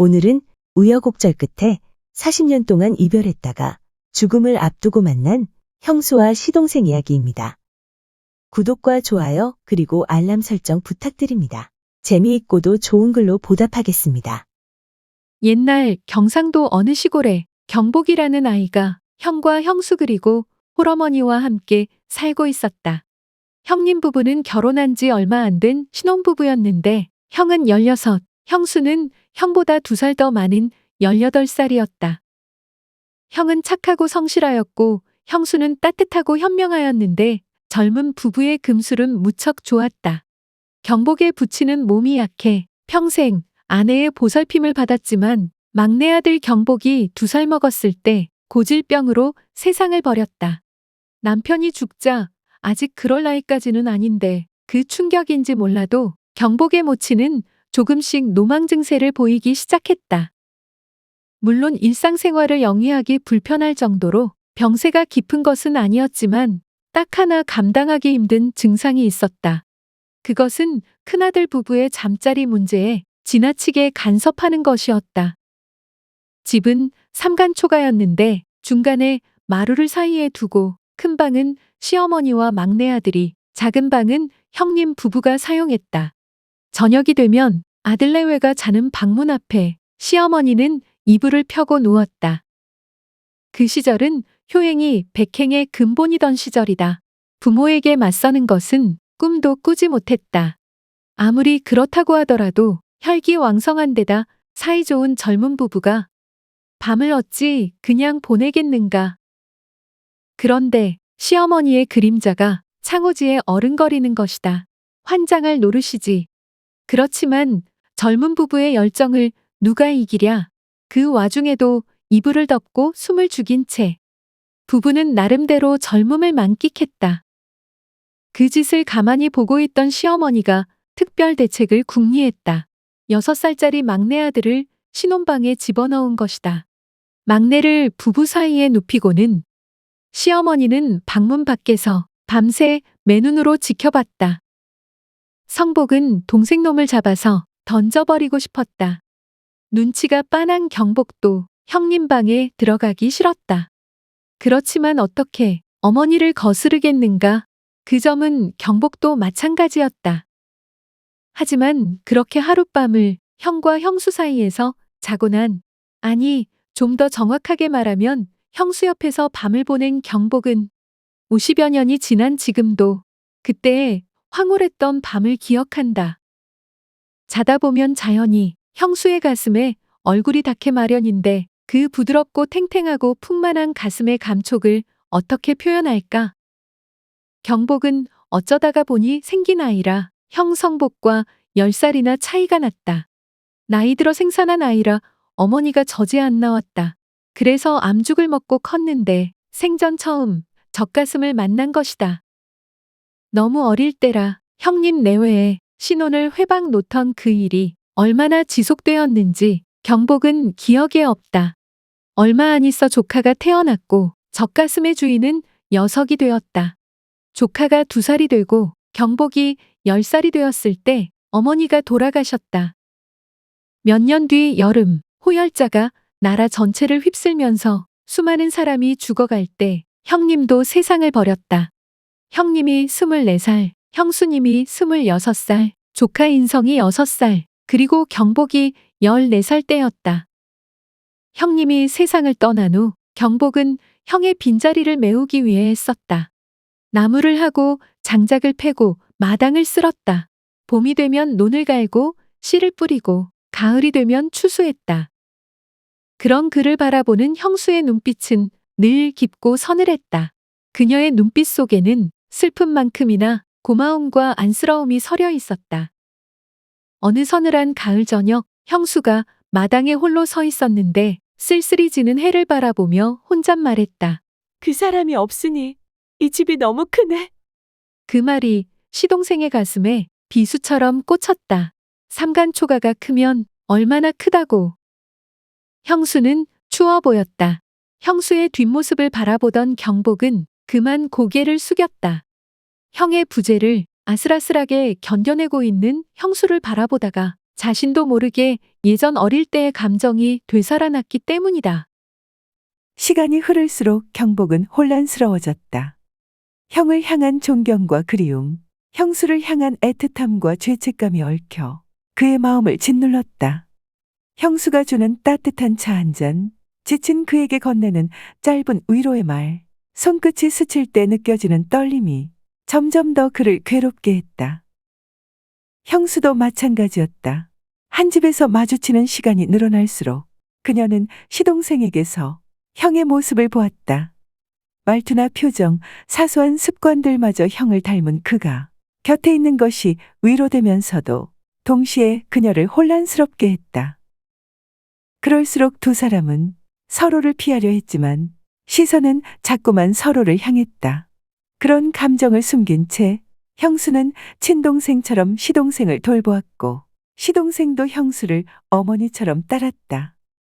오늘은 우여곡절 끝에 40년 동안 이별했다가 죽음을 앞두고 만난 형수와 시동생 이야기입니다. 구독과 좋아요 그리고 알람 설정 부탁드립니다. 재미있고도 좋은 글로 보답하겠습니다. 옛날 경상도 어느 시골에 경복이라는 아이가 형과 형수 그리고 홀어머니와 함께 살고 있었다. 형님 부부는 결혼한 지 얼마 안 된 신혼부부였는데 형은 16, 형수는 형보다 2살 더 많은 18살이었다. 형은 착하고 성실하였고 형수는 따뜻하고 현명하였는데 젊은 부부의 금술은 무척 좋았다. 경복의 부치는 몸이 약해 평생 아내의 보살핌을 받았지만 막내 아들 경복이 2살 먹었을 때 고질병으로 세상을 버렸다. 남편이 죽자 아직 그럴 나이까지는 아닌데 그 충격인지 몰라도 경복의 모친은 조금씩 노망 증세를 보이기 시작했다. 물론 일상생활을 영위하기 불편할 정도로 병세가 깊은 것은 아니었지만 딱 하나 감당하기 힘든 증상이 있었다. 그것은 큰아들 부부의 잠자리 문제에 지나치게 간섭하는 것이었다. 집은 삼간초가였는데 중간에 마루를 사이에 두고 큰 방은 시어머니와 막내 아들이, 작은 방은 형님 부부가 사용했다. 저녁이 되면 아들내외가 자는 방문 앞에 시어머니는 이불을 펴고 누웠다. 그 시절은 효행이 백행의 근본이던 시절이다. 부모에게 맞서는 것은 꿈도 꾸지 못했다. 아무리 그렇다고 하더라도 혈기왕성한 데다 사이좋은 젊은 부부가 밤을 어찌 그냥 보내겠는가. 그런데 시어머니의 그림자가 창호지에 어른거리는 것이다. 환장할 노릇이지. 그렇지만 젊은 부부의 열정을 누가 이기랴. 그 와중에도 이불을 덮고 숨을 죽인 채 부부는 나름대로 젊음을 만끽했다. 그 짓을 가만히 보고 있던 시어머니가 특별 대책을 궁리했다. 6살짜리 막내 아들을 신혼방에 집어넣은 것이다. 막내를 부부 사이에 눕히고는 시어머니는 방문 밖에서 밤새 맨눈으로 지켜봤다. 성복은 동생놈을 잡아서 던져버리고 싶었다. 눈치가 빤한 경복도 형님 방에 들어가기 싫었다. 그렇지만 어떻게 어머니를 거스르겠는가? 그 점은 경복도 마찬가지였다. 하지만 그렇게 하룻밤을 형과 형수 사이에서 자고 아니, 좀 더 정확하게 말하면 형수 옆에서 밤을 보낸 경복은 50여 년이 지난 지금도 그때의 황홀했던 밤을 기억한다. 자다 보면 자연히 형수의 가슴에 얼굴이 닿게 마련인데 그 부드럽고 탱탱하고 풍만한 가슴의 감촉을 어떻게 표현할까? 경복은 어쩌다가 보니 생긴 아이라 형 성복과 10살이나 차이가 났다. 나이 들어 생산한 아이라 어머니가 젖에 안 나왔다. 그래서 암죽을 먹고 컸는데 생전 처음 젖가슴을 만난 것이다. 너무 어릴 때라 형님 내외에 신혼을 회방 놓던 그 일이 얼마나 지속되었는지 경복은 기억에 없다. 얼마 안 있어 조카가 태어났고 젖가슴의 주인은 녀석이 되었다. 조카가 2살이 되고 경복이 10살이 되었을 때 어머니가 돌아가셨다. 몇 년 뒤 여름 호열자가 나라 전체를 휩쓸면서 수많은 사람이 죽어갈 때 형님도 세상을 버렸다. 형님이 24살, 형수님이 26살, 조카 인성이 6살, 그리고 경복이 14살 때였다. 형님이 세상을 떠난 후 경복은 형의 빈자리를 메우기 위해 썼다. 나무를 하고 장작을 패고 마당을 쓸었다. 봄이 되면 논을 갈고 씨를 뿌리고 가을이 되면 추수했다. 그런 그를 바라보는 형수의 눈빛은 늘 깊고 서늘했다. 그녀의 눈빛 속에는 슬픔만큼이나 고마움과 안쓰러움이 서려 있었다. 어느 서늘한 가을 저녁 형수가 마당에 홀로 서 있었는데 쓸쓸히 지는 해를 바라보며 혼잣말했다. 그 사람이 없으니 이 집이 너무 크네. 그 말이 시동생의 가슴에 비수처럼 꽂혔다. 삼간초가가 크면 얼마나 크다고. 형수는 추워 보였다. 형수의 뒷모습을 바라보던 경복은 그만 고개를 숙였다. 형의 부재를 아슬아슬하게 견뎌내고 있는 형수를 바라보다가 자신도 모르게 예전 어릴 때의 감정이 되살아났기 때문이다. 시간이 흐를수록 경복은 혼란스러워졌다. 형을 향한 존경과 그리움, 형수를 향한 애틋함과 죄책감이 얽혀 그의 마음을 짓눌렀다. 형수가 주는 따뜻한 차 한 잔, 지친 그에게 건네는 짧은 위로의 말, 손끝이 스칠 때 느껴지는 떨림이 점점 더 그를 괴롭게 했다. 형수도 마찬가지였다. 한 집에서 마주치는 시간이 늘어날수록 그녀는 시동생에게서 형의 모습을 보았다. 말투나 표정, 사소한 습관들마저 형을 닮은 그가 곁에 있는 것이 위로되면서도 동시에 그녀를 혼란스럽게 했다. 그럴수록 두 사람은 서로를 피하려 했지만 시선은 자꾸만 서로를 향했다. 그런 감정을 숨긴 채 형수는 친동생처럼 시동생을 돌보았고 시동생도 형수를 어머니처럼 따랐다.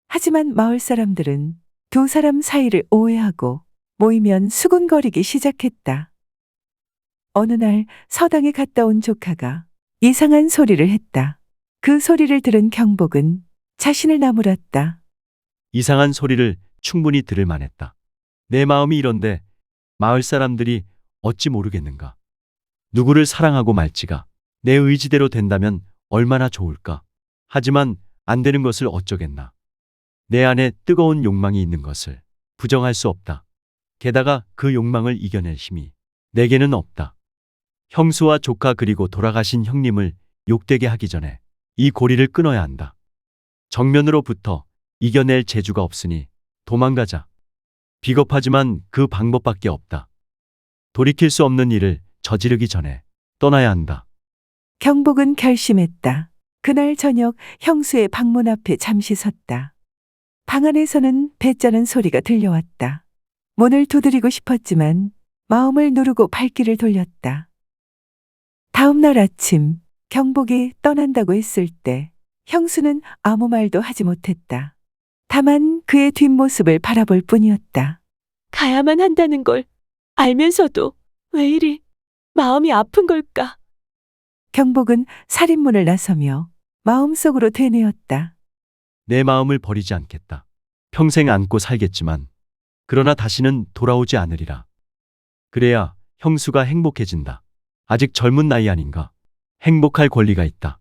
하지만 마을 사람들은 두 사람 사이를 오해하고 모이면 수군거리기 시작했다. 어느 날 서당에 갔다 온 조카가 이상한 소리를 했다. 그 소리를 들은 경복은 자신을 나무랐다. 이상한 소리를 충분히 들을 만했다. 내 마음이 이런데 마을 사람들이 어찌 모르겠는가. 누구를 사랑하고 말지가 내 의지대로 된다면 얼마나 좋을까. 하지만 안 되는 것을 어쩌겠나. 내 안에 뜨거운 욕망이 있는 것을 부정할 수 없다. 게다가 그 욕망을 이겨낼 힘이 내게는 없다. 형수와 조카 그리고 돌아가신 형님을 욕되게 하기 전에 이 고리를 끊어야 한다. 정면으로 붙어 이겨낼 재주가 없으니 도망가자. 비겁하지만 그 방법밖에 없다. 돌이킬 수 없는 일을 저지르기 전에 떠나야 한다. 경복은 결심했다. 그날 저녁 형수의 방문 앞에 잠시 섰다. 방 안에서는 배짜는 소리가 들려왔다. 문을 두드리고 싶었지만 마음을 누르고 발길을 돌렸다. 다음 날 아침 경복이 떠난다고 했을 때 형수는 아무 말도 하지 못했다. 다만 그의 뒷모습을 바라볼 뿐이었다. 가야만 한다는 걸 알면서도 왜 이리 마음이 아픈 걸까? 경복은 살인문을 나서며 마음속으로 되뇌었다. 내 마음을 버리지 않겠다. 평생 안고 살겠지만 그러나 다시는 돌아오지 않으리라. 그래야 형수가 행복해진다. 아직 젊은 나이 아닌가. 행복할 권리가 있다.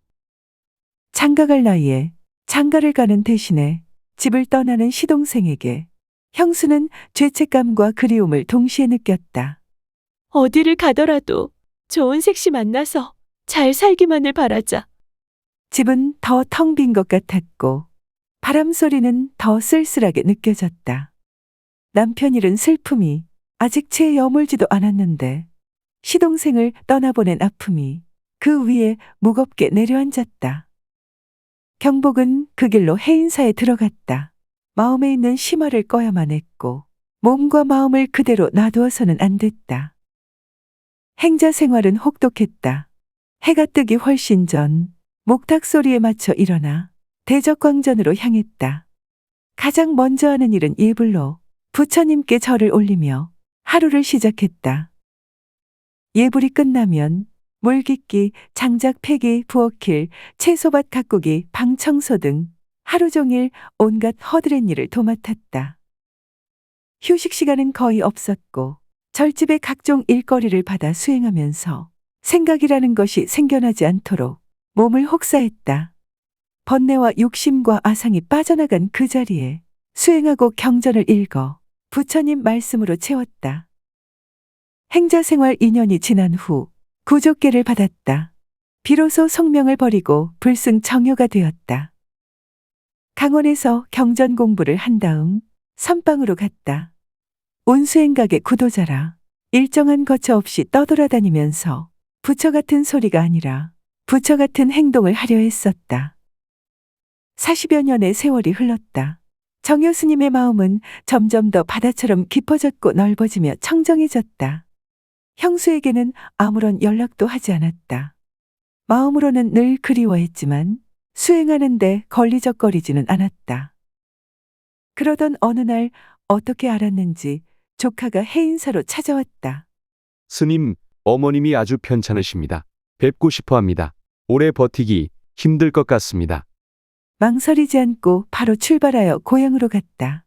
장가갈 나이에 장가를 가는 대신에 집을 떠나는 시동생에게 형수는 죄책감과 그리움을 동시에 느꼈다. 어디를 가더라도 좋은 색시 만나서 잘 살기만을 바라자. 집은 더 텅 빈 것 같았고 바람 소리는 더 쓸쓸하게 느껴졌다. 남편 잃은 슬픔이 아직 채 여물지도 않았는데 시동생을 떠나보낸 아픔이 그 위에 무겁게 내려앉았다. 경복은 그 길로 해인사에 들어갔다. 마음에 있는 심화를 꺼야만 했고 몸과 마음을 그대로 놔두어서는 안 됐다. 행자 생활은 혹독했다. 해가 뜨기 훨씬 전 목탁 소리에 맞춰 일어나 대적광전으로 향했다. 가장 먼저 하는 일은 예불로 부처님께 절을 올리며 하루를 시작했다. 예불이 끝나면 물깃기, 장작 패기, 부엌일, 채소밭 가꾸기, 방 청소 등 하루 종일 온갖 허드렛 일을 도맡았다. 휴식 시간은 거의 없었고 절집의 각종 일거리를 받아 수행하면서 생각이라는 것이 생겨나지 않도록 몸을 혹사했다. 번뇌와 욕심과 아상이 빠져나간 그 자리에 수행하고 경전을 읽어 부처님 말씀으로 채웠다. 행자 생활 2년이 지난 후 구족계를 받았다. 비로소 성명을 버리고 불승 정효가 되었다. 강원에서 경전 공부를 한 다음 선방으로 갔다. 온수행각의 구도자라 일정한 거처 없이 떠돌아다니면서 부처 같은 소리가 아니라 부처 같은 행동을 하려 했었다. 40여 년의 세월이 흘렀다. 정효 스님의 마음은 점점 더 바다처럼 깊어졌고 넓어지며 청정해졌다. 형수에게는 아무런 연락도 하지 않았다. 마음으로는 늘 그리워했지만 수행하는데 걸리적거리지는 않았다. 그러던 어느 날 어떻게 알았는지 조카가 해인사로 찾아왔다. 스님, 어머님이 아주 편찮으십니다. 뵙고 싶어 합니다. 오래 버티기 힘들 것 같습니다. 망설이지 않고 바로 출발하여 고향으로 갔다.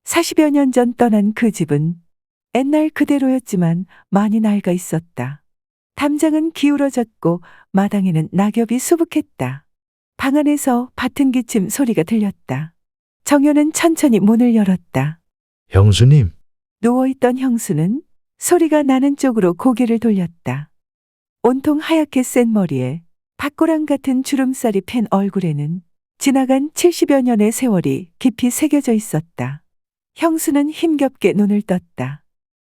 40여 년 전 떠난 그 집은 옛날 그대로였지만 많이 낡아 있었다. 담장은 기울어졌고 마당에는 낙엽이 수북했다. 방 안에서 밭은 기침 소리가 들렸다. 정효는 천천히 문을 열었다. 형수님, 누워있던 형수는 소리가 나는 쪽으로 고개를 돌렸다. 온통 하얗게 센 머리에 밭고랑 같은 주름살이 팬 얼굴에는 지나간 70여 년의 세월이 깊이 새겨져 있었다. 형수는 힘겹게 눈을 떴다.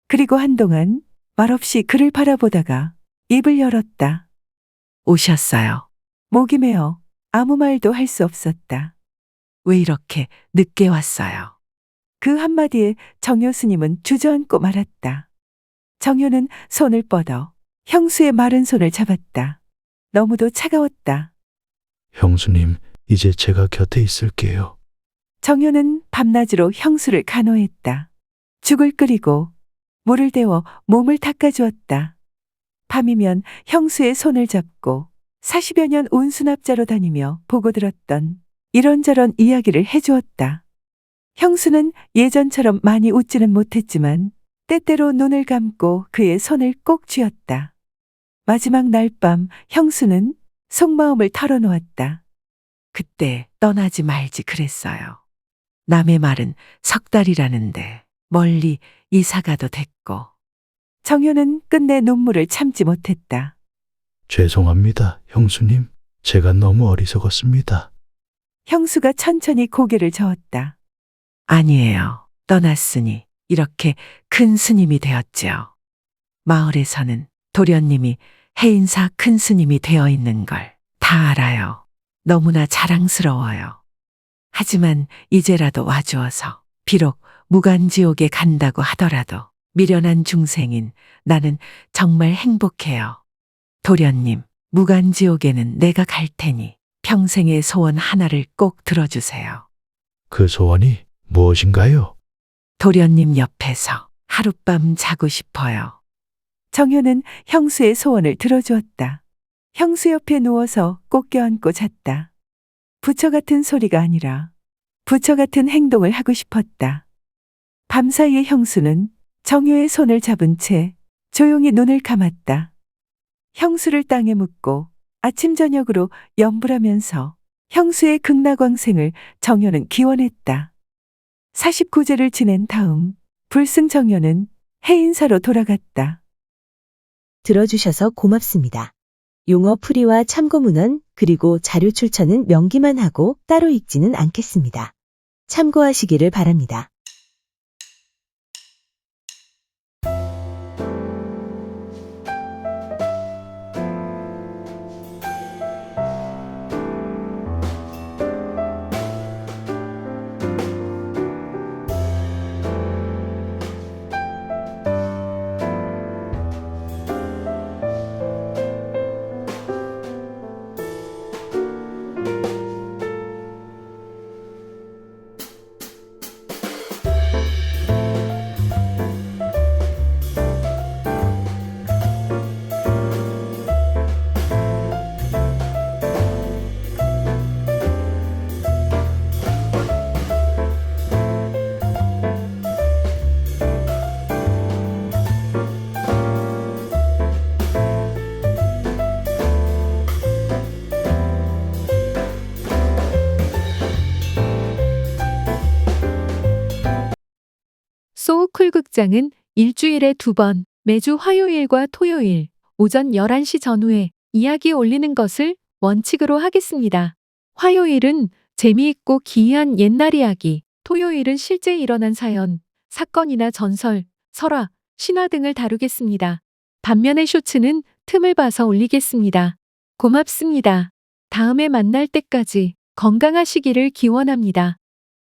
그리고 한동안 말없이 그를 바라보다가 입을 열었다. 오셨어요. 목이 메어 아무 말도 할 수 없었다. 왜 이렇게 늦게 왔어요? 그 한마디에 정효 스님은 주저앉고 말았다. 정효는 손을 뻗어 형수의 마른 손을 잡았다. 너무도 차가웠다. 형수님, 이제 제가 곁에 있을게요. 정효는 밤낮으로 형수를 간호했다. 죽을 끓이고 물을 데워 몸을 닦아주었다. 밤이면 형수의 손을 잡고 40여 년 온수납자로 다니며 보고 들었던 이런저런 이야기를 해주었다. 형수는 예전처럼 많이 웃지는 못했지만 때때로 눈을 감고 그의 손을 꼭 쥐었다. 마지막 날 밤 형수는 속마음을 털어놓았다. 그때 떠나지 말지 그랬어요. 남의 말은 석 달이라는데 멀리 이사가도 됐고. 정효는 끝내 눈물을 참지 못했다. 죄송합니다, 형수님. 제가 너무 어리석었습니다. 형수가 천천히 고개를 저었다. 아니에요. 떠났으니 이렇게 큰 스님이 되었지요. 마을에서는 도련님이 해인사 큰 스님이 되어 있는 걸 다 알아요. 너무나 자랑스러워요. 하지만 이제라도 와주어서 비록 무간지옥에 간다고 하더라도 미련한 중생인 나는 정말 행복해요. 도련님, 무간지옥에는 내가 갈 테니 평생의 소원 하나를 꼭 들어주세요. 그 소원이 무엇인가요? 도련님 옆에서 하룻밤 자고 싶어요. 정효는 형수의 소원을 들어주었다. 형수 옆에 누워서 꼭 껴안고 잤다. 부처 같은 소리가 아니라 부처 같은 행동을 하고 싶었다. 밤사이에 형수는 정효의 손을 잡은 채 조용히 눈을 감았다. 형수를 땅에 묻고 아침 저녁으로 염불하면서 형수의 극락왕생을 정효는 기원했다. 49제를 지낸 다음 불승 정효는 해인사로 돌아갔다. 들어주셔서 고맙습니다. 용어 풀이와 참고 문헌 그리고 자료 출처는 명기만 하고 따로 읽지는 않겠습니다. 참고하시기를 바랍니다. 소우쿨 극장은 일주일에 2번, 매주 화요일과 토요일, 오전 11시 전후에 이야기 올리는 것을 원칙으로 하겠습니다. 화요일은 재미있고 기이한 옛날 이야기, 토요일은 실제 일어난 사연, 사건이나 전설, 설화, 신화 등을 다루겠습니다. 반면에 쇼츠는 틈을 봐서 올리겠습니다. 고맙습니다. 다음에 만날 때까지 건강하시기를 기원합니다.